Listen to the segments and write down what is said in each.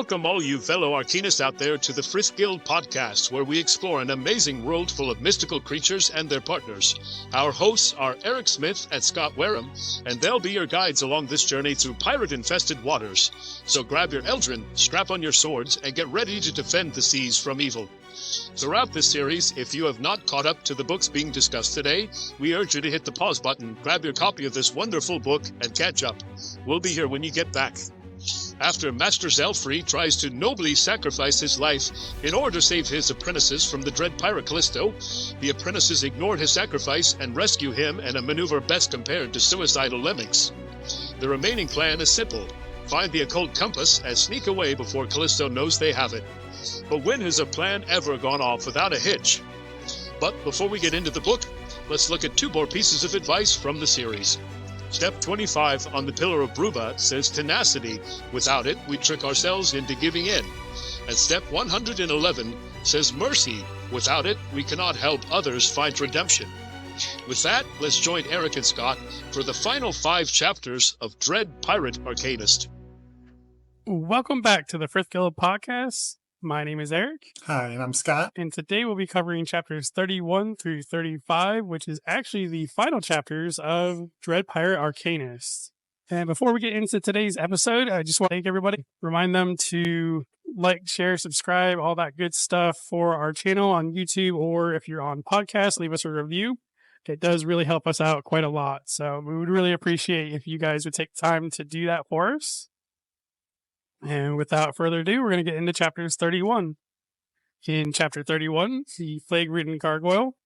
Welcome all you fellow arcanists out there to the Frith Guild podcast, where we explore an amazing world full of mystical creatures and their partners. Our hosts are Eric Smith and Scott Wareham, and they'll be your guides along this journey through pirate-infested waters. So grab your Eldrin, strap on your swords, and get ready to defend the seas from evil. Throughout this series, if you have not caught up to the books being discussed today, we urge you to hit the pause button, grab your copy of this wonderful book, and catch up. We'll be here when you get back. After Master Zelfrey tries to nobly sacrifice his life in order to save his apprentices from the Dread Pirate Callisto, the apprentices ignore his sacrifice and rescue him in a maneuver best compared to suicidal lemmings. The remaining plan is simple. Find the occult compass and sneak away before Callisto knows they have it. But when has a plan ever gone off without a hitch? But before we get into the book, let's look at two more pieces of advice from the series. Step 25 on the Pillar of Bruba says tenacity. Without it, we trick ourselves into giving in. And step 111 says mercy. Without it, we cannot help others find redemption. With that, let's join Eric and Scott for the final 5 chapters of Dread Pirate Arcanist. Welcome back to the Frith Guild podcast. My name is Eric. Hi, and I'm Scott. And today we'll be covering chapters 31 through 35, which is actually the final chapters of Dread Pirate Arcanist. And before we get into today's episode, I just want to thank everybody. Remind them to like, share, subscribe, all that good stuff for our channel on YouTube, or if you're on podcast, leave us a review. It does really help us out quite a lot. So we would really appreciate if you guys would take time to do that for us. And without further ado, we're going to get into chapters 31. In chapter 31, the plague-ridden gargoyle,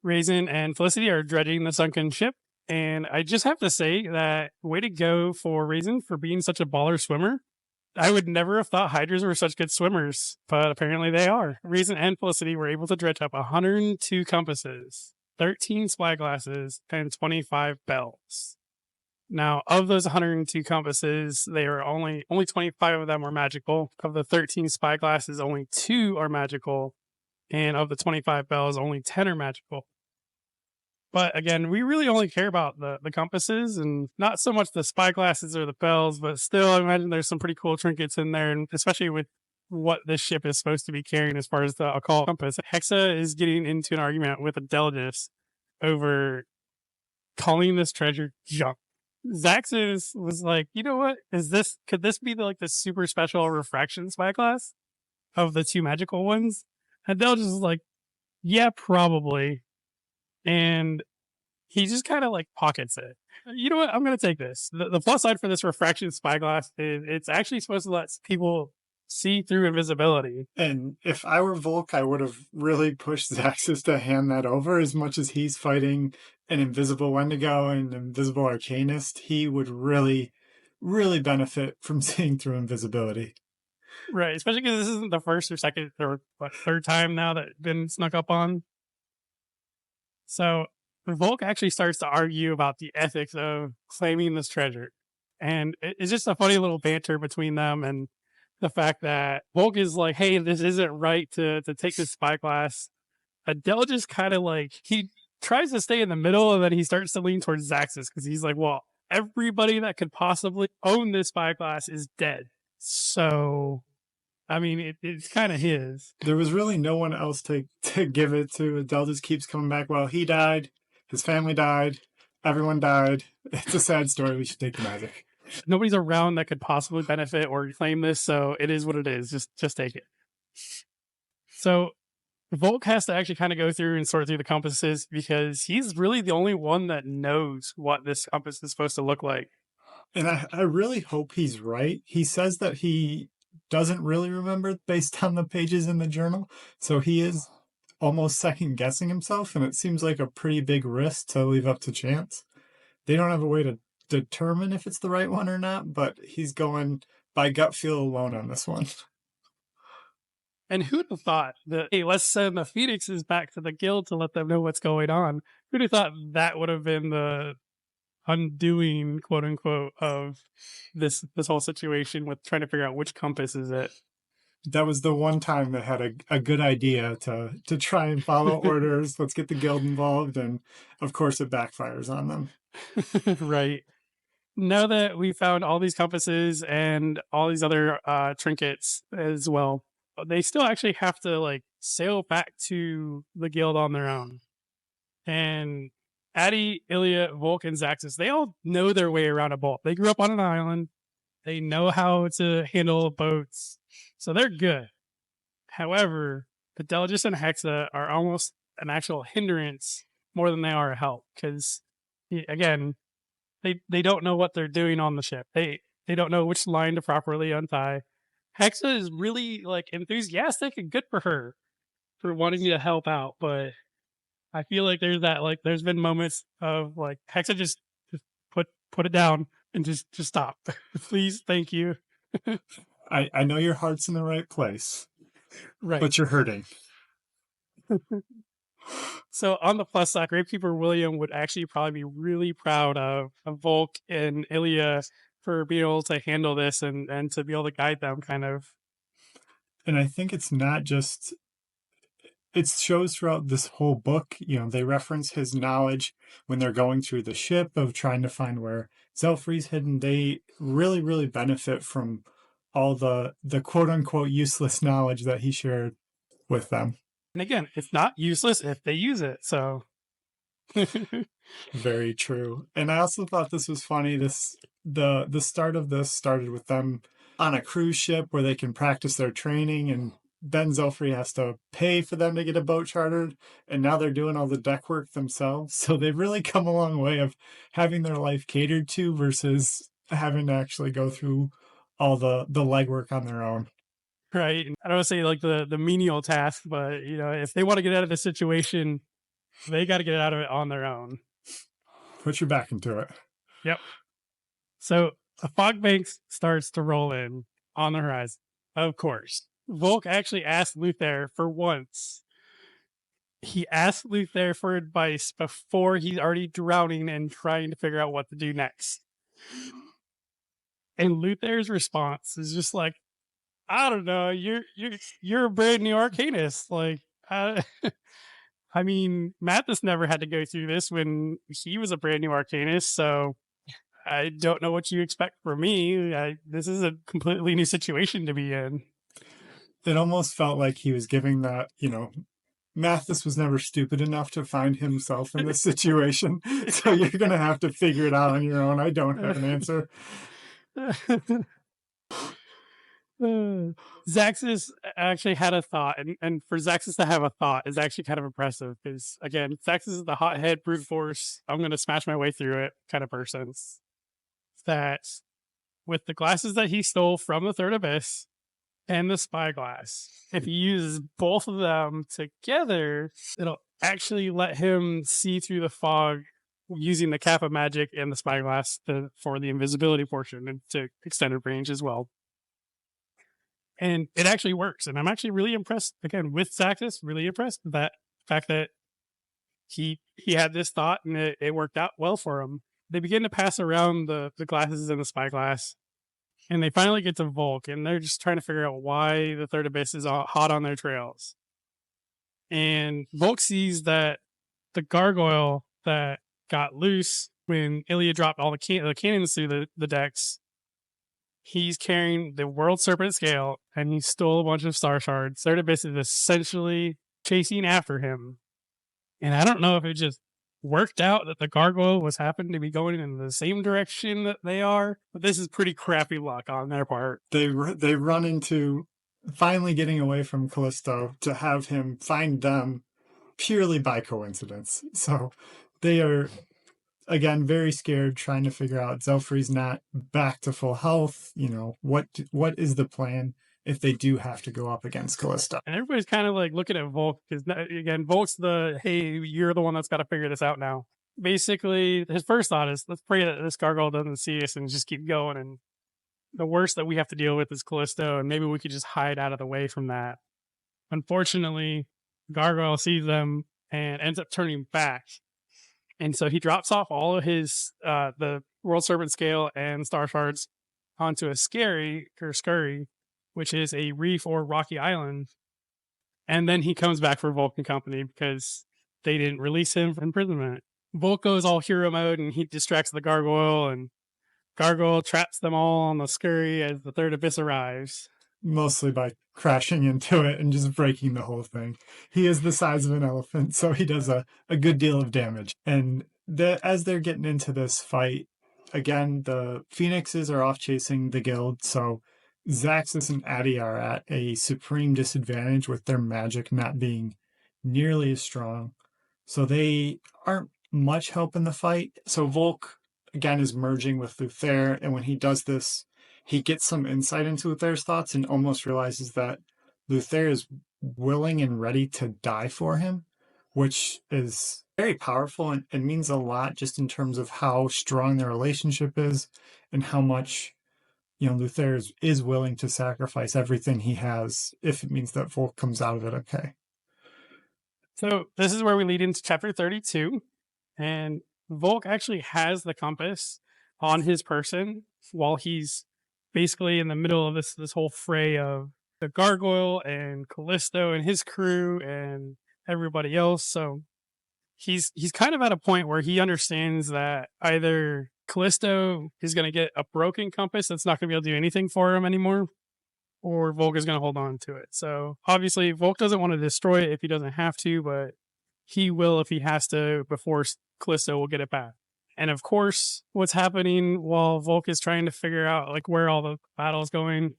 Raisin, and Felicity are dredging the sunken ship. And I just have to say that way to go for Raisin for being such a baller swimmer. I would never have thought hydras were such good swimmers, but apparently they are. Raisin and Felicity were able to dredge up 102 compasses, 13 spyglasses, and 25 bells. Now, of those 102 compasses, they are only 25 of them are magical. Of the 13 spyglasses, only 2 are magical. And of the 25 bells, only 10 are magical. But again, we really only care about the compasses and not so much the spyglasses or the bells, but still, I imagine there's some pretty cool trinkets in there, and especially with what this ship is supposed to be carrying as far as the occult compass. Hexa is getting into an argument with Adelgis over calling this treasure junk. Zaxxas was like, you know what? Could this be the super special refraction spyglass of the 2 magical ones? And Del just was like, yeah, probably. And he just kind of pockets it. You know what? I'm going to take this. The plus side for this refraction spyglass is it's actually supposed to let people see through invisibility. And if I were Volk, I would have really pushed Zaxxas to hand that over. As much as he's fighting an invisible Wendigo and an invisible Arcanist, he would really, really benefit from seeing through invisibility. Right, especially because this isn't the first or second or third time now that it's been snuck up on. So Volk actually starts to argue about the ethics of claiming this treasure. And it's just a funny little banter between them, and the fact that Volk is like, hey, this isn't right to take this spyglass. Adele just kind of he tries to stay in the middle, and then he starts to lean towards Zaxxas because he's like, well, everybody that could possibly own this spyglass is dead. So, I mean, it's kind of his. There was really no one else to give it to. Adele just keeps coming back. Well, he died. His family died. Everyone died. It's a sad story. We should take the magic. Nobody's around that could possibly benefit or claim this, so it is what it is. Just take it. So Volk has to actually kind of go through and sort through the compasses because he's really the only one that knows what this compass is supposed to look like. And I really hope he's right. He says that he doesn't really remember based on the pages in the journal, so he is almost second guessing himself, and it seems like a pretty big risk to leave up to chance. They don't have a way to determine if it's the right one or not, but he's going by gut feel alone on this one. And who'd have thought that, hey, let's send the Phoenixes back to the guild to let them know what's going on? Who'd have thought that would have been the undoing, quote unquote, of this whole situation with trying to figure out which compass is it? That was the one time they had a good idea to try and follow orders. Let's get the guild involved. And of course it backfires on them. Right. now that we found all these compasses and all these other trinkets as well, they still actually have to like sail back to the guild on their own. And Addy, Ilya, Volk, and Zaxxas, they all know their way around a boat. They grew up on an island. They know how to handle boats. So they're good. However, Fidelgis and Hexa are almost an actual hindrance more than they are a help. Because, again, they don't know what they're doing on the ship. They don't know which line to properly untie. Hexa is really like enthusiastic and good for her for wanting to help out, but I feel like there's been moments of like Hexa just put it down and just stop. Please, thank you. I know your heart's in the right place, Right. but you're hurting. So on the plus side, Grapekeeper William would actually probably be really proud of Volk and Ilya for being able to handle this and to be able to guide them kind of. And I think it's not just, it shows throughout this whole book, you know, they reference his knowledge when they're going through the ship of trying to find where Zelfri's hidden. They really, really benefit from all the quote unquote useless knowledge that he shared with them. And again, it's not useless if they use it, so. Very true. And I also thought this was funny. The start of this started with them on a cruise ship where they can practice their training, and Ben Zelfrey has to pay for them to get a boat chartered, and now they're doing all the deck work themselves. So they've really come a long way of having their life catered to versus having to actually go through all the legwork on their own. Right. I don't want to say like the menial task, but you know, if they want to get out of the situation, they got to get out of it on their own. Put your back into it. Yep. So a fog bank starts to roll in on the horizon. Of course, Volk actually asked Luther for once. He asked Luther for advice before he's already drowning and trying to figure out what to do next. And Luther's response is just like, I don't know. You're a brand new arcanist. Like, I mean, Mathis never had to go through this when he was a brand new arcanist. So I don't know what you expect from me. This is a completely new situation to be in. It almost felt like he was giving that, you know, Mathis was never stupid enough to find himself in this situation. So you're going to have to figure it out on your own. I don't have an answer. Zaxxas actually had a thought, and for Zaxxas to have a thought is actually kind of impressive because, again, Zaxxas is the hothead brute force, I'm going to smash my way through it kind of person. That with the glasses that he stole from the Third Abyss and the spyglass, if he uses both of them together, it'll actually let him see through the fog using the Kappa magic and the spyglass for the invisibility portion and to extended range as well. And it actually works. And I'm actually really impressed, again, with Zaxxas, really impressed with that fact that he had this thought and it worked out well for him. They begin to pass around the glasses and the spyglass, and they finally get to Volk, and they're just trying to figure out why the Third Abyss is hot on their trails. And Volk sees that the gargoyle that got loose when Ilya dropped all the cannons through the decks, he's carrying the World Serpent Scale, and he stole a bunch of star shards. Third Abyss is essentially chasing after him. And I don't know if it just worked out that the gargoyle was happened to be going in the same direction that they are, but this is pretty crappy luck on their part. They run into finally getting away from Callisto to have him find them purely by coincidence. So they are, again, very scared, trying to figure out Zelfri's not back to full health. You know, what is the plan if they do have to go up against Callisto? And everybody's kind of like looking at Volk because, again, Volk's hey, you're the one that's got to figure this out now. Basically, his first thought is, let's pray that this gargoyle doesn't see us and just keep going. And the worst that we have to deal with is Callisto, and maybe we could just hide out of the way from that. Unfortunately, Gargoyle sees them and ends up turning back. And so he drops off all of his, the World Serpent Scale and Star Shards onto a scurry, which is a reef or rocky island. And then he comes back for Volk and company because they didn't release him from imprisonment. Volk goes all hero mode and he distracts the gargoyle, and Gargoyle traps them all on the scurry as the Third Abyss arrives. Mostly by crashing into it and just breaking the whole thing. He is the size of an elephant, so he does a good deal of damage. And as they're getting into this fight, again, the Phoenixes are off chasing the guild, so Zaxxas and Addy are at a supreme disadvantage with their magic not being nearly as strong. So they aren't much help in the fight. So Volk, again, is merging with Luther, and when he does this, he gets some insight into Luther's thoughts and almost realizes that Luther is willing and ready to die for him, which is very powerful and means a lot just in terms of how strong their relationship is and how much, Luther is willing to sacrifice everything he has if it means that Volk comes out of it okay. So this is where we lead into chapter 32, and Volk actually has the compass on his person while he's basically in the middle of this whole fray of the gargoyle and Callisto and his crew and everybody else. So he's kind of at a point where he understands that either Callisto is going to get a broken compass that's not going to be able to do anything for him anymore, or Volk is going to hold on to it. So obviously Volk doesn't want to destroy it if he doesn't have to, but he will if he has to before Callisto will get it back. And of course, what's happening while Volk is trying to figure out where all the battle's going,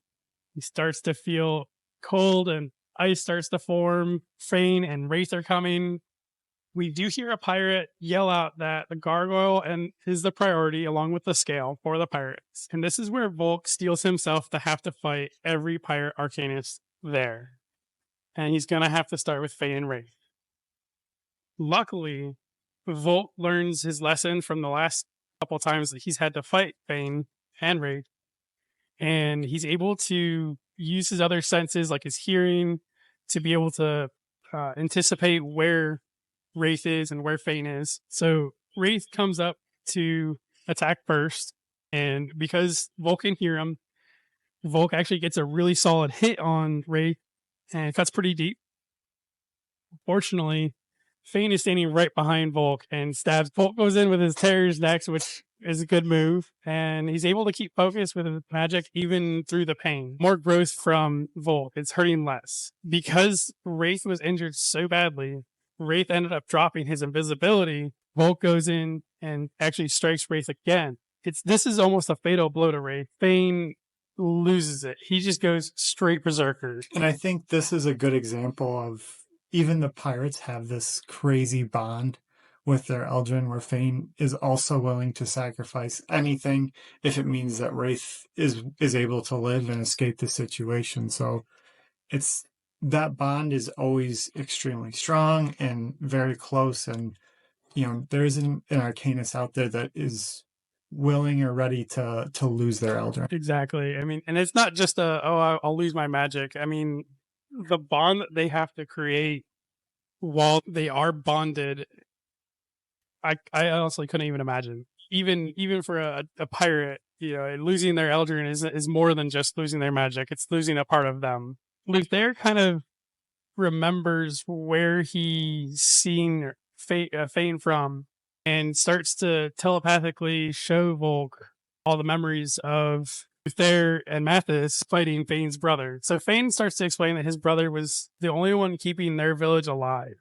he starts to feel cold and ice starts to form. Fane and Wraith are coming. We do hear a pirate yell out that the gargoyle is the priority along with the scale for the pirates. And this is where Volk steels himself to have to fight every pirate arcanist there. And he's going to have to start with Fane and Wraith. Luckily, Volk learns his lesson from the last couple times that he's had to fight Fane and Wraith. And he's able to use his other senses, like his hearing, to be able to anticipate where Wraith is and where Fane is. So Wraith comes up to attack first. And because Volk can hear him, Volk actually gets a really solid hit on Wraith and cuts pretty deep. Fortunately, Fane is standing right behind Volk and stabs. Volk goes in with his terrors next, which is a good move. And he's able to keep focus with his magic even through the pain. More growth from Volk. It's hurting less. Because Wraith was injured so badly, Wraith ended up dropping his invisibility. Volk goes in and actually strikes Wraith again. This is almost a fatal blow to Wraith. Fane loses it. He just goes straight berserker. And I think this is a good example of even the pirates have this crazy bond with their Eldrin where Fane is also willing to sacrifice anything if it means that Wraith is able to live and escape the situation. So that bond is always extremely strong and very close. And, there isn't an Arcanist out there that is willing or ready to lose their Eldrin. Exactly. I mean, and it's not just I'll lose my magic. I mean, the bond that they have to create while they are bonded, I honestly couldn't even imagine. Even for a pirate, losing their Eldrin is more than just losing their magic. It's losing a part of them. Luther kind of remembers where he's seen Fane from and starts to telepathically show Volk all the memories of Luther and Mathis fighting Fane's brother. So Fane starts to explain that his brother was the only one keeping their village alive.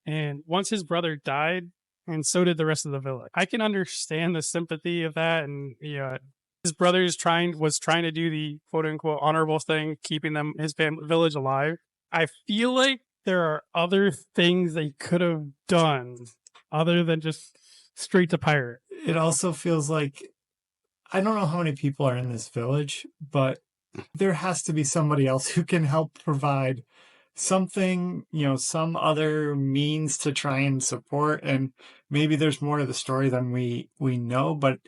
And once his brother died, and so did the rest of the village. I can understand the sympathy of that. And his brother was trying to do the quote unquote honorable thing, keeping his village alive. I feel like there are other things they could have done other than just straight to pirate. It also feels like, I don't know how many people are in this village, but there has to be somebody else who can help provide something, some other means to try and support. And maybe there's more to the story than we know, but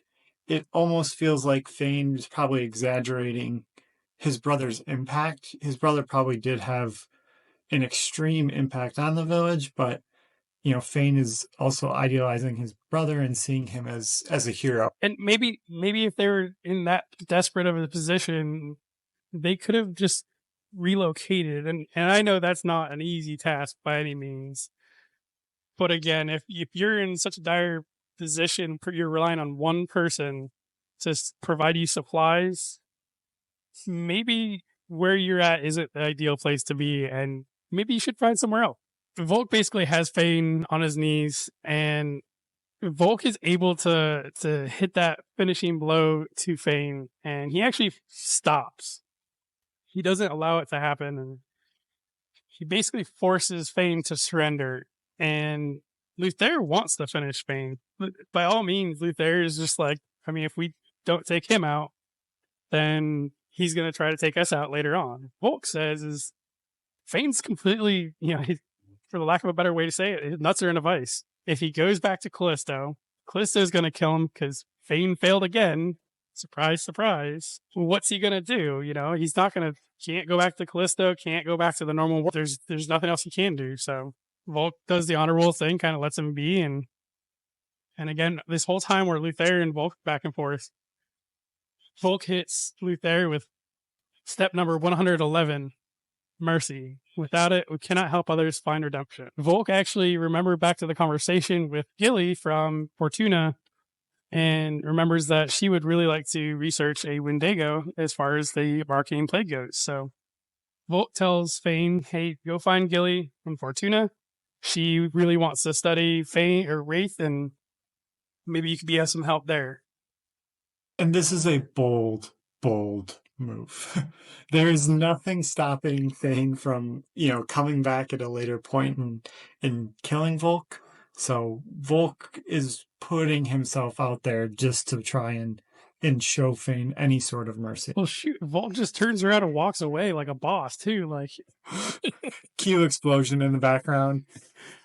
it almost feels like Fane is probably exaggerating his brother's impact. His brother probably did have an extreme impact on the village, but Fane is also idealizing his brother and seeing him as a hero. And maybe if they were in that desperate of a position, they could have just relocated. And I know that's not an easy task by any means. But again, if you're in such a dire position, you're relying on one person to provide you supplies, maybe where you're at isn't the ideal place to be, and maybe you should find somewhere else. Volk basically has Fane on his knees, and Volk is able to hit that finishing blow to Fane, and he actually stops. He doesn't allow it to happen, and he basically forces Fane to surrender. And Luther wants to finish Fane. By all means, Luther is just like, I mean, if we don't take him out, then he's going to try to take us out later on. Volk says is Fane's completely, for the lack of a better way to say it, his nuts are in a vice. If he goes back to Callisto, Callisto's going to kill him because Fane failed again. Surprise, surprise. What's he going to do? He's not going to, can't go back to Callisto, can't go back to the normal world. There's nothing else he can do. So Volk does the honorable thing, kind of lets him be. And again, this whole time where Luther and Volk back and forth, Volk hits Luther with step number 111, mercy. Without it, we cannot help others find redemption. Volk actually remembered back to the conversation with Gilly from Fortuna and remembers that she would really like to research a Wendigo as far as the arcane plague goes. So Volk tells Fane, hey, go find Gilly from Fortuna. She really wants to study Fane or Wraith, and maybe you could be of some help there. And this is a bold move. There is nothing stopping Fane from, coming back at a later point and killing Volk. So Volk is putting himself out there just to try and show Fane any sort of mercy. Well, shoot, Volk just turns around and walks away like a boss, too. Like, cue explosion in the background.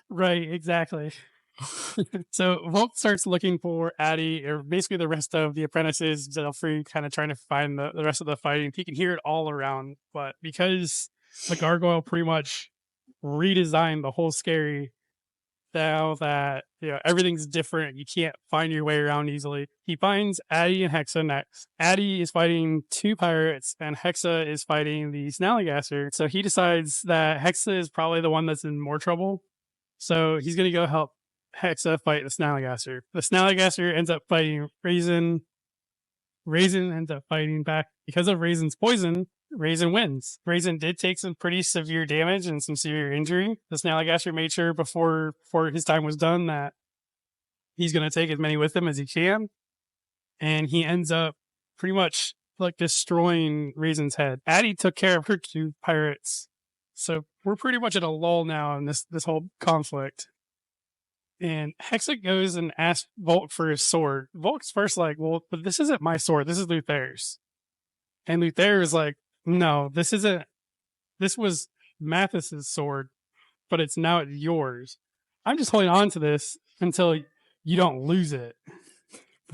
Right, exactly. So Volk starts looking for Addie, or basically the rest of the apprentices, Zelfrey, kind of trying to find the rest of the fighting. He can hear it all around, but because the gargoyle pretty much redesigned the whole scary, now that everything's different, you can't find your way around easily. He finds Addie and Hexa next. Addie is fighting two pirates, and Hexa is fighting the Snallygasser. So he decides that Hexa is probably the one that's in more trouble. So he's going to go help Hexa fight the Snallygasser. The Snallygasser ends up fighting Raisin. Raisin ends up fighting back. Because of Raisin's poison, Raisin wins. Raisin did take some pretty severe damage and some severe injury. The Snallygasser made sure before his time was done that he's going to take as many with him as he can. And he ends up pretty much like destroying Raisin's head. Addie took care of her two pirates. So we're pretty much at a lull now in this whole conflict. And Hexa goes and asks Volk for his sword. Volk's first like, well, but this isn't my sword. This is Luther's. And Luther is like, no, this isn't. This was Mathis's sword, but it's now yours. I'm just holding on to this until you don't lose it.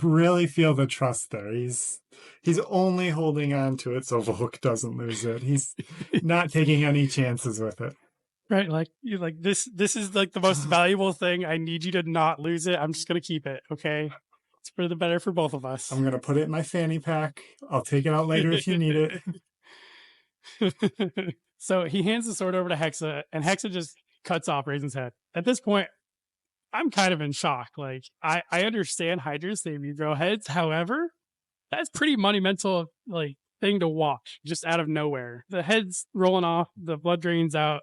Really feel the trust there. He's only holding on to it so Volk doesn't lose it. He's not taking any chances with it. Right, like this is like the most valuable thing. I need you to not lose it. I'm just gonna keep it, okay? It's for the better for both of us. I'm gonna put it in my fanny pack. I'll take it out later if you need it. So he hands the sword over to Hexa, and Hexa just cuts off Raisin's head. At this point, I'm kind of in shock. Like, I understand Hydras, they regrow heads. However, that's pretty monumental, like, thing to watch just out of nowhere. The head's rolling off, the blood drains out,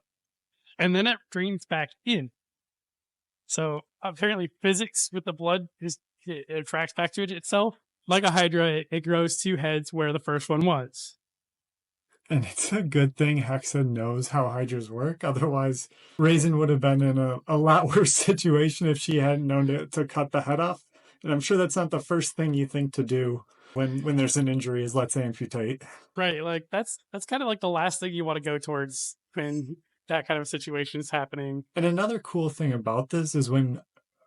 and then it drains back in. So apparently physics with the blood it attracts back to it itself. Like a Hydra, it grows two heads where the first one was. And it's a good thing Hexa knows how Hydras work. Otherwise, Raisin would have been in a lot worse situation if she hadn't known to cut the head off. And I'm sure that's not the first thing you think to do when there's an injury is let's amputate. Right, like that's kind of like the last thing you want to go towards when that kind of situation is happening. And another cool thing about this is when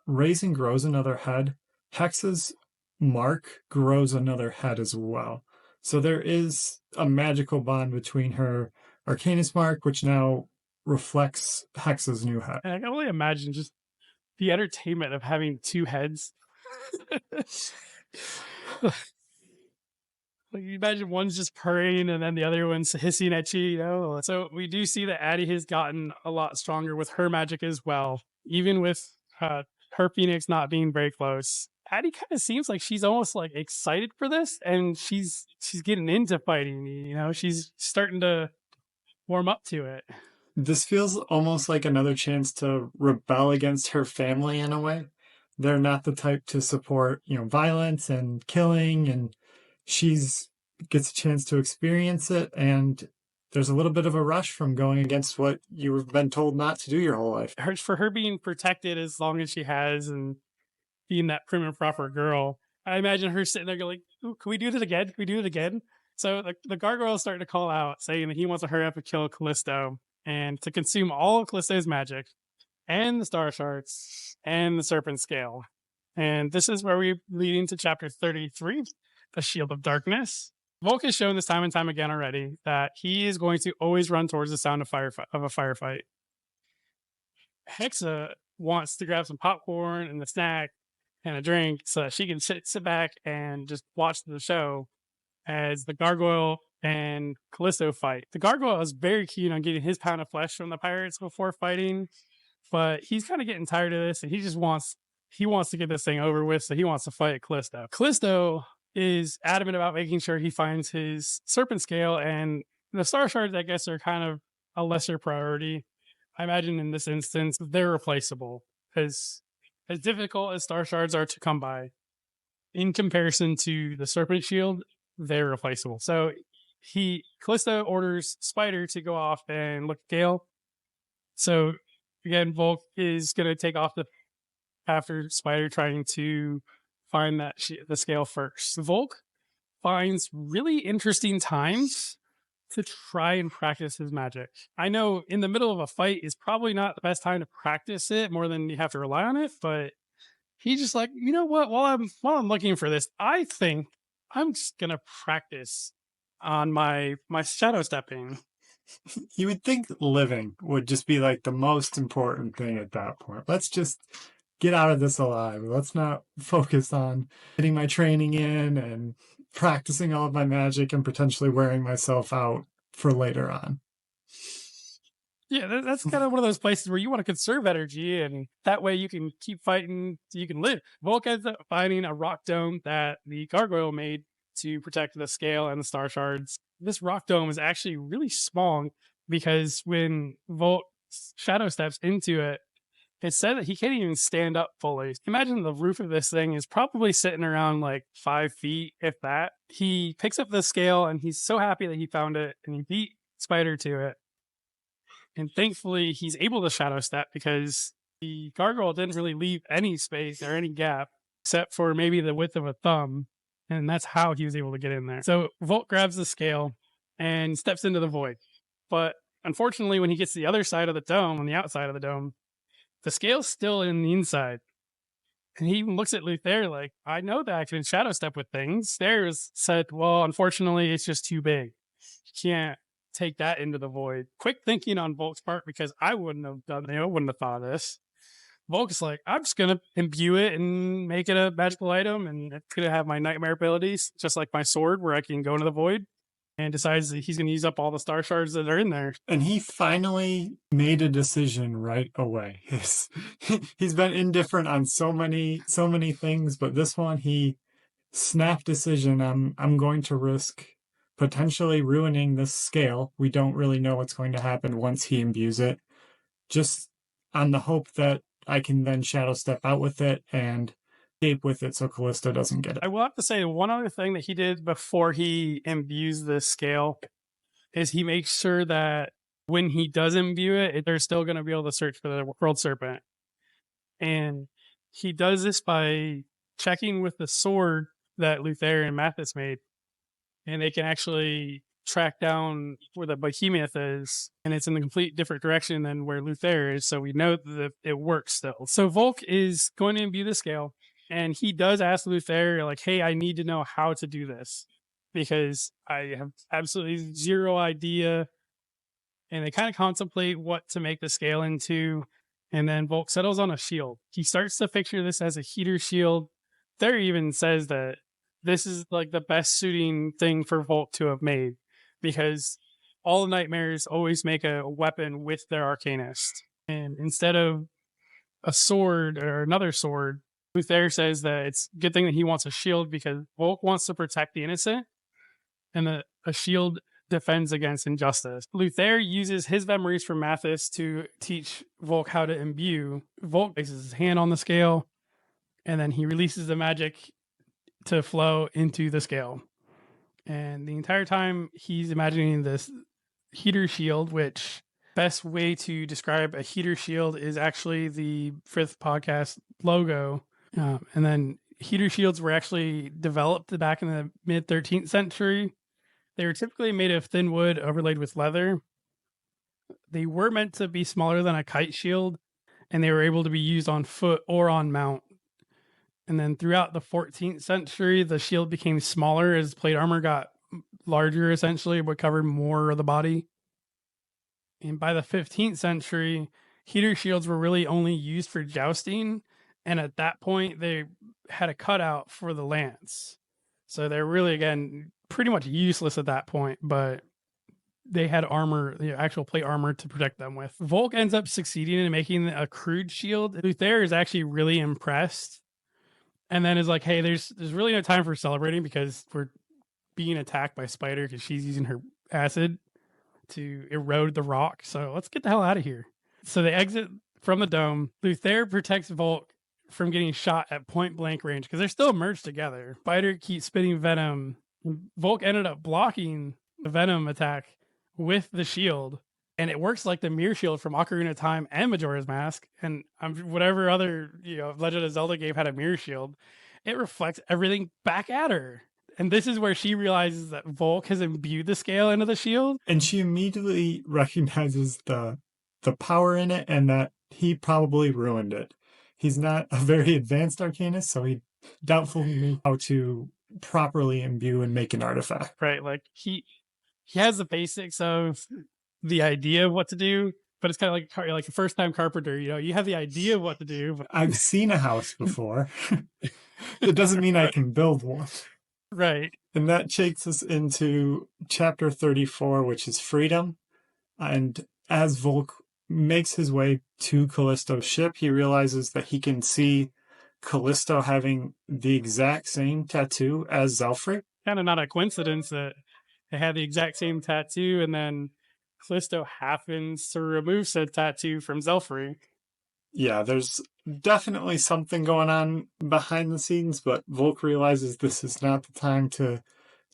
Raisin grows another head, Hexa's mark grows another head as well. So there is a magical bond between her Arcanist mark, which now reflects Hexa's new head. And I can only imagine just the entertainment of having two heads. Like, you imagine one's just purring and then the other one's hissing at you, So we do see that Addie has gotten a lot stronger with her magic as well. Even with her Phoenix not being very close, Patty kind of seems like she's almost like excited for this, and she's getting into fighting. She's starting to warm up to it. This feels almost like another chance to rebel against her family in a way. They're not the type to support, violence and killing, and she's gets a chance to experience it, and there's a little bit of a rush from going against what you've been told not to do your whole life. For her being protected as long as she has and being that prim and proper girl, I imagine her sitting there going, "Ooh, can we do this again? Can we do it again?" So the gargoyle is starting to call out, saying that he wants to hurry up and kill Callisto and to consume all of Callisto's magic and the star shards and the serpent scale. And this is where we lead into chapter 33, the Shield of Darkness. Volk has shown this time and time again already that he is going to always run towards the sound of a firefight. Hexa wants to grab some popcorn and a snack and a drink so that she can sit back and just watch the show as the gargoyle and Callisto fight. The gargoyle is very keen on getting his pound of flesh from the pirates before fighting, but he's kind of getting tired of this, and he wants to get this thing over with, so he wants to fight Callisto. Callisto is adamant about making sure he finds his serpent scale, and the star shards, I guess, are kind of a lesser priority. I imagine in this instance, they're replaceable. As difficult as star shards are to come by, in comparison to the serpent shield, they're replaceable. So Callisto orders Spider to go off and look at Gale. So again, Volk is going to take off after Spider trying to find the scale first. Volk finds really interesting times to try and practice his magic. I know in the middle of a fight is probably not the best time to practice it, more than you have to rely on it, but he's just like, you know what, while I'm looking for this, I think I'm just gonna practice on my shadow stepping. You would think living would just be like the most important thing at that point. Let's just get out of this alive. Let's not focus on getting my training in and practicing all of my magic and potentially wearing myself out for later on. Yeah, that's kind of one of those places where you want to conserve energy, and that way you can keep fighting so you can live. Volk ends up finding a rock dome that the gargoyle made to protect the scale and the star shards. This rock dome is actually really small because when Volk shadow steps into it, it said that he can't even stand up fully. Imagine the roof of this thing is probably sitting around like 5 feet, if that. He picks up the scale and he's so happy that he found it, and he beat Spider to it. And thankfully, he's able to shadow step because the gargoyle didn't really leave any space or any gap except for maybe the width of a thumb. And that's how he was able to get in there. So Volk grabs the scale and steps into the void. But unfortunately, when he gets to the other side of the dome, on the outside of the dome, the scale's still in the inside. And he even looks at Luther like, I know that I can shadow step with things. There's said, well, unfortunately, it's just too big. You can't take that into the void. Quick thinking on Volk's part, because I wouldn't have done it. I wouldn't have thought of this. Volk is like, I'm just going to imbue it and make it a magical item, and it's going to have my nightmare abilities, just like my sword, where I can go into the void. And decides that he's going to use up all the star shards that are in there. And he finally made a decision right away. He's been indifferent on so many things, but this one, he snapped decision. I'm going to risk potentially ruining this scale. We don't really know what's going to happen once he imbues it, just on the hope that I can then shadow step out with it and escape with it so Callisto doesn't get it. I will have to say one other thing that he did before he imbues the scale is he makes sure that when he does imbue it, they're still going to be able to search for the world serpent. And he does this by checking with the sword that Luther and Mathis made. And they can actually track down where the behemoth is, and it's in a complete different direction than where Luther is, so we know that it works still. So Volk is going to imbue the scale, and he does ask Luther, like, hey, I need to know how to do this, because I have absolutely zero idea. And they kind of contemplate what to make the scale into, and then Volk settles on a shield. He starts to picture this as a heater shield. There even says that this is like the best suiting thing for Volk to have made, because all the nightmares always make a weapon with their Arcanist. And instead of a sword or another sword, Luther says that it's a good thing that he wants a shield because Volk wants to protect the innocent, and a shield defends against injustice. Luther uses his memories from Mathis to teach Volk how to imbue. Volk places his hand on the scale, and then he releases the magic to flow into the scale. And the entire time he's imagining this heater shield, which best way to describe a heater shield is actually the Frith podcast logo. And then heater shields were actually developed back in the mid 13th century. They were typically made of thin wood overlaid with leather. They were meant to be smaller than a kite shield, and they were able to be used on foot or on mount. And then throughout the 14th century, the shield became smaller as plate armor got larger, essentially, but covered more of the body. And by the 15th century, heater shields were really only used for jousting. And at that point, they had a cutout for the lance. So they're really, again, pretty much useless at that point, but they had armor, the actual plate armor to protect them with. Volk ends up succeeding in making a crude shield. Luther is actually really impressed. And then is like, hey, there's really no time for celebrating because we're being attacked by Spider because she's using her acid to erode the rock. So let's get the hell out of here. So they exit from the dome. Luther protects Volk from getting shot at point blank range because they're still merged together. Spider keeps spitting venom. Volk ended up blocking the venom attack with the shield. And it works like the mirror shield from Ocarina of Time and Majora's Mask. And whatever other, Legend of Zelda game had a mirror shield. It reflects everything back at her. And this is where she realizes that Volk has imbued the scale into the shield. And she immediately recognizes the power in it and that he probably ruined it. He's not a very advanced arcanist, so he doubtfully knew how to properly imbue and make an artifact. Right, like he has the basics of the idea of what to do, but it's kind of like a first-time carpenter. You have the idea of what to do. But I've seen a house before. It doesn't mean I can build one. Right. And that takes us into chapter 34, which is Freedom. And as Volk makes his way to Callisto's ship, he realizes that he can see Callisto having the exact same tattoo as Zelfrey. Kind of not a coincidence that they had the exact same tattoo, and then Callisto happens to remove said tattoo from Zelfrey. Yeah, there's definitely something going on behind the scenes, but Volk realizes this is not the time to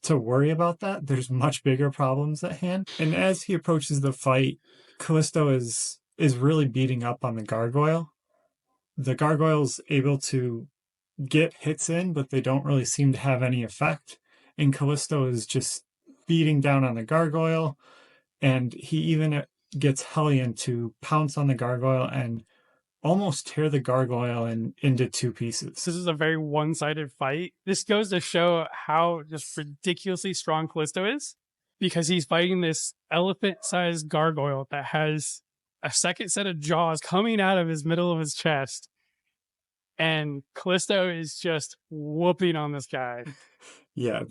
worry about that. There's much bigger problems at hand. And as he approaches the fight, Callisto is really beating up on the gargoyle. The gargoyle's able to get hits in, but they don't really seem to have any effect. And Callisto is just beating down on the gargoyle, and he even gets Hellion to pounce on the gargoyle and almost tear the gargoyle into two pieces. This is a very one-sided fight. This goes to show how just ridiculously strong Callisto is, because he's fighting this elephant-sized gargoyle that has a second set of jaws coming out of his middle of his chest. And Callisto is just whooping on this guy. Yeah,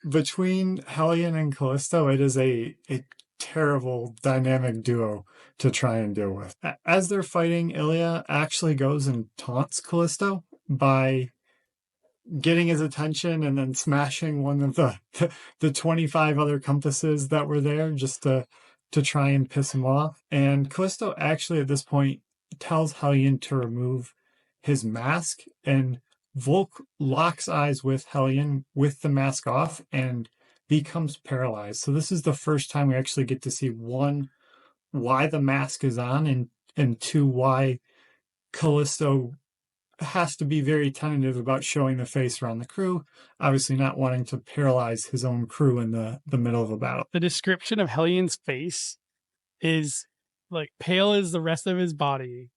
between Hellion and Callisto, it is a terrible dynamic duo to try and deal with. As they're fighting, Ilya actually goes and taunts Callisto by getting his attention and then smashing one of the 25 other compasses that were there just to try and piss him off. And Callisto actually at this point tells Hellion to remove his mask, and Volk locks eyes with Hellion with the mask off and becomes paralyzed. So this is the first time we actually get to see, one, why the mask is on, and two, why Callisto has to be very tentative about showing the face around the crew, obviously not wanting to paralyze his own crew in the middle of a battle. The description of Hellion's face is like pale as the rest of his body.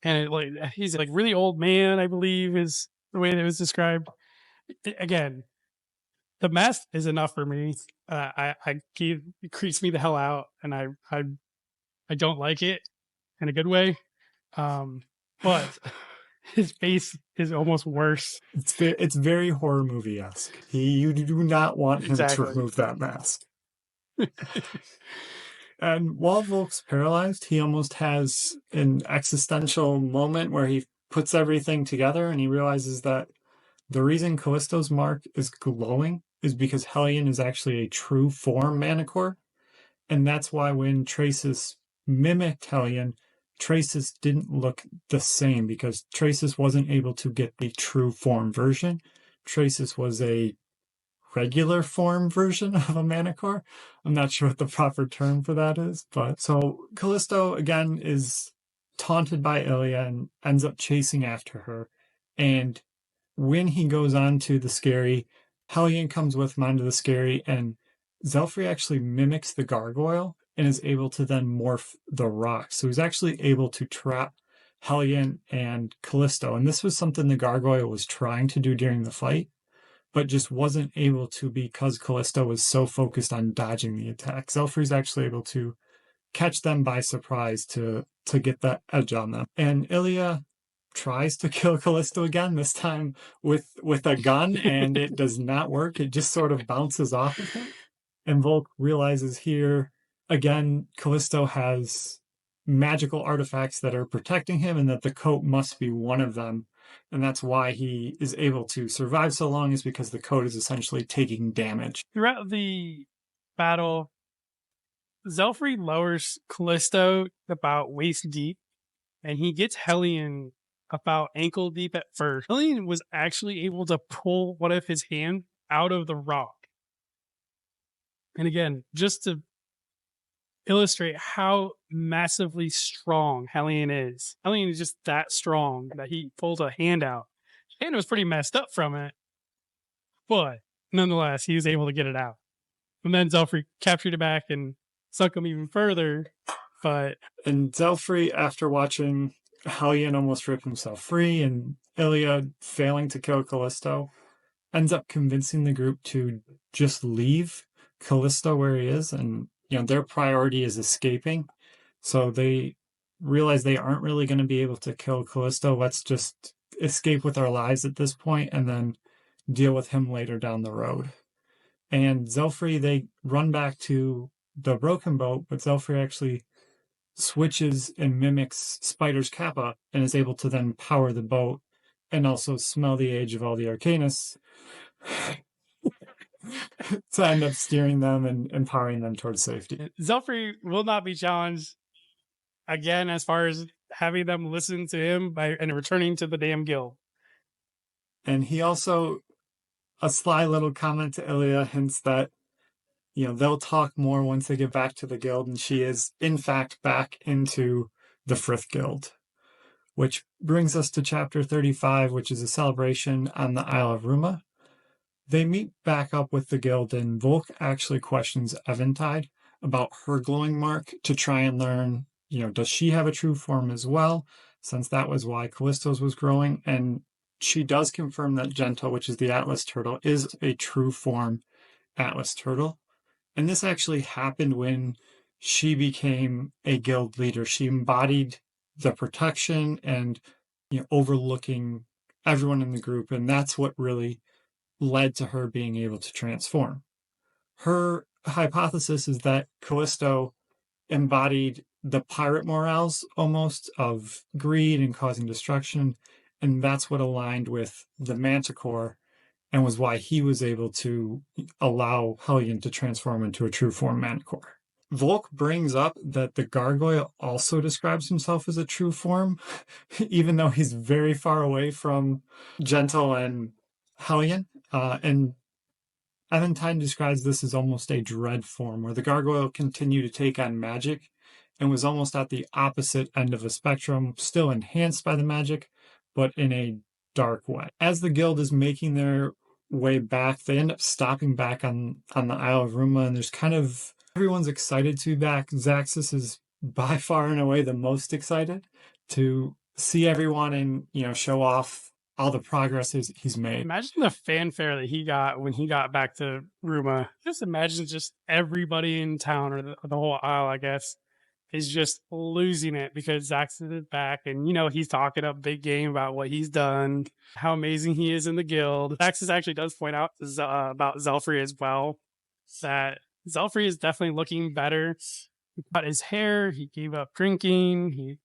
And he's like really old man, I believe, is the way that it was described. Again, the mask is enough for me. It creeps me the hell out, and I don't like it in a good way. But his face is almost worse. It's very horror movie-esque. You do not want him to remove that mask. And while Volk's paralyzed, he almost has an existential moment where he puts everything together and he realizes that the reason Callisto's mark is glowing is because Hellion is actually a true form Manicore. And that's why when Traces mimicked Hellion, Traces didn't look the same because Traces wasn't able to get the true form version. Traces was a regular form version of a Manicore. I'm not sure what the proper term for that is, but so Callisto again is taunted by Ilya and ends up chasing after her. And when he goes on to the scary, Hellion comes with him onto the scary, and Zelfrey actually mimics the gargoyle and is able to then morph the rock. So he's actually able to trap Hellion and Callisto. And this was something the gargoyle was trying to do during the fight, but just wasn't able to because Callisto was so focused on dodging the attack. Zelfrey's actually able to catch them by surprise to get that edge on them. And Ilya tries to kill Callisto again, this time with a gun, and it does not work. It just sort of bounces off of him. And Volk realizes here, again, Callisto has magical artifacts that are protecting him and that the coat must be one of them. And that's why he is able to survive so long, is because the coat is essentially taking damage. Throughout the battle, Zelfrey lowers Callisto about waist deep, and he gets Hellion about ankle deep at first. Hellion was actually able to pull one of his hands out of the rock. And again, just to illustrate how massively strong Hellion is. Hellion is just that strong that he pulled a hand out. His hand was pretty messed up from it, but nonetheless, he was able to get it out. And then Zelfrey captured it back and sunk him even further. And Zelfrey, after watching Hellion almost rip himself free and Ilya failing to kill Callisto, ends up convincing the group to just leave Callisto where he is. And, their priority is escaping. So they realize they aren't really going to be able to kill Callisto. Let's just escape with our lives at this point and then deal with him later down the road. And Zelfrey, they run back to the broken boat, but Zelfrey actually switches and mimics Spider's Kappa and is able to then power the boat and also smell the age of all the Arcanists to end up steering them and empowering them towards safety. Zelfrey will not be challenged again as far as having them listen to him and returning to the damn guild. And he also, a sly little comment to Ilya, hints that they'll talk more once they get back to the guild, and she is, in fact, back into the Frith Guild. Which brings us to chapter 35, which is a celebration on the Isle of Ruma. They meet back up with the guild, and Volk actually questions Eventide about her glowing mark to try and learn, does she have a true form as well, since that was why Callisto's was growing. And she does confirm that Gento, which is the Atlas turtle, is a true form Atlas turtle. And this actually happened when she became a guild leader. She embodied the protection and overlooking everyone in the group, and that's what really led to her being able to transform. Her hypothesis is that Callisto embodied the pirate morals almost of greed and causing destruction, and that's what aligned with the Manticore and was why he was able to allow Hellion to transform into a true form Manticore. Volk brings up that the gargoyle also describes himself as a true form, even though he's very far away from Gentle and Hellion. And Eventide describes this as almost a dread form, where the gargoyle continued to take on magic and was almost at the opposite end of a spectrum, still enhanced by the magic, but in a dark way. As the guild is making their way back, they end up stopping back on the Isle of Ruma, and there's kind of everyone's excited to be back. Zaxxas is by far and away the most excited to see everyone and show off all the progress he's made. Imagine the fanfare that he got when he got back to Ruma. Just imagine just everybody in town, or the whole isle, I guess, is just losing it because Zaxxas is back, and he's talking a big game about what he's done, how amazing he is in the guild. Zaxxas actually does point out about Zelfrey as well, that Zelfrey is definitely looking better. He cut his hair, he gave up drinking,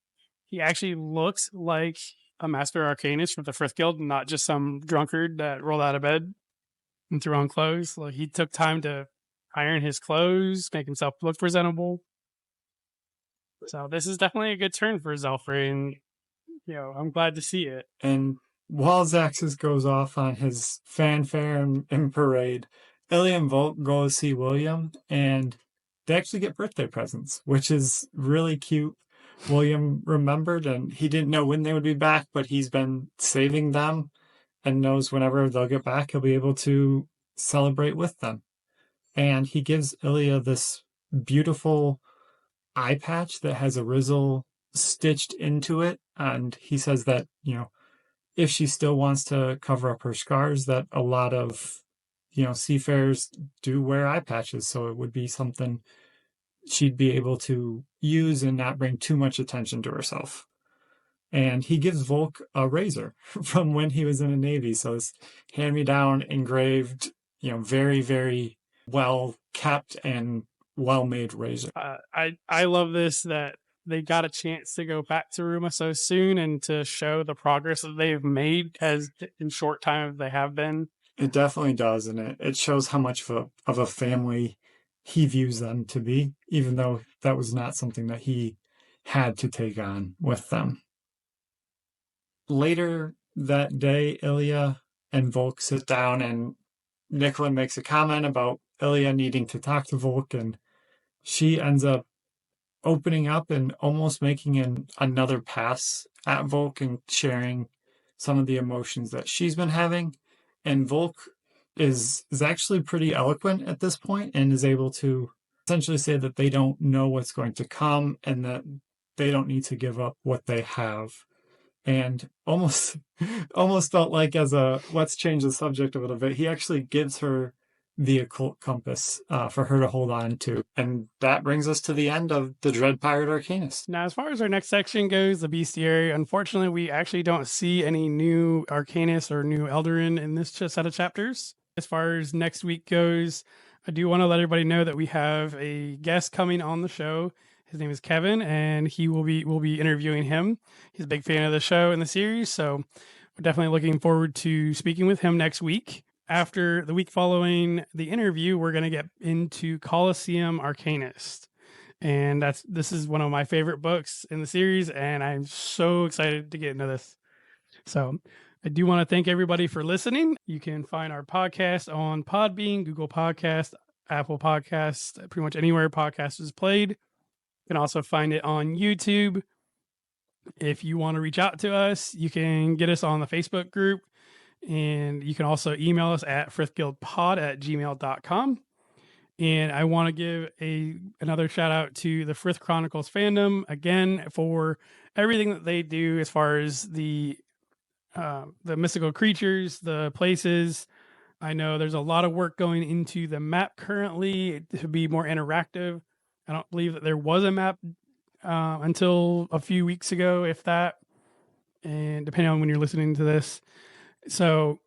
he actually looks like a master arcanist from the Frith Guild, not just some drunkard that rolled out of bed and threw on clothes. Like, he took time to iron his clothes, make himself look presentable. So this is definitely a good turn for Zelfrey, and I'm glad to see it. And while Zaxxas goes off on his fanfare and parade, Ilya and Volk go to see William, and they actually get birthday presents, which is really cute. William remembered, and he didn't know when they would be back, but he's been saving them and knows whenever they'll get back, he'll be able to celebrate with them. And he gives Ilya this beautiful eye patch that has a Rizzle stitched into it. And he says that, if she still wants to cover up her scars, that a lot of, seafarers do wear eye patches. So it would be something she'd be able to use and not bring too much attention to herself. And he gives Volk a razor from when he was in the Navy. So it's hand-me-down, engraved, very, very well kept and well-made razor. I love this, that they got a chance to go back to Ruma so soon and to show the progress that they've made as in short time as they have been. It definitely does, and it shows how much of a family he views them to be, even though that was not something that he had to take on with them. Later that day, Ilya and Volk sit down, and Nicholin makes a comment about Ilya needing to talk to Volk, and she ends up opening up and almost making another pass at Volk and sharing some of the emotions that she's been having. And Volk is actually pretty eloquent at this point and is able to essentially say that they don't know what's going to come and that they don't need to give up what they have. And almost felt like, as let's change the subject a little bit, he actually gives her the occult compass for her to hold on to. And that brings us to the end of the Dread Pirate Arcanist. Now, as far as our next section goes, the Bestiary, unfortunately, we actually don't see any new Arcanists or new Eldarin in this set of chapters. As far as next week goes, I do want to let everybody know that we have a guest coming on the show. His name is Kevin, and we'll be interviewing him. He's a big fan of the show and the series, so we're definitely looking forward to speaking with him next week. After the week following the interview, we're going to get into Colosseum Arcanist. And this is one of my favorite books in the series, and I'm so excited to get into this. So I do want to thank everybody for listening. You can find our podcast on Podbean, Google Podcast, Apple Podcasts, pretty much anywhere podcast is played. You can also find it on YouTube. If you want to reach out to us, you can get us on the Facebook group. And you can also email us at frithguildpod@gmail.com. And I want to give another shout out to the Frith Chronicles fandom again for everything that they do as far as the mystical creatures, the places. I know there's a lot of work going into the map currently to be more interactive. I don't believe that there was a map until a few weeks ago, if that, and depending on when you're listening to this. So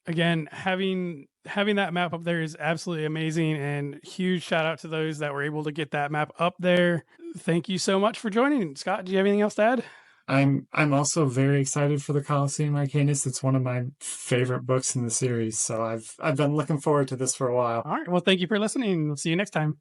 again, having that map up there is absolutely amazing, and huge shout out to those that were able to get that map up there. Thank you so much for joining. Scott, do you have anything else to add? I'm also very excited for the Colosseum Arcanist. It's one of my favorite books in the series, so I've been looking forward to this for a while. All right. Well, thank you for listening. We'll see you next time.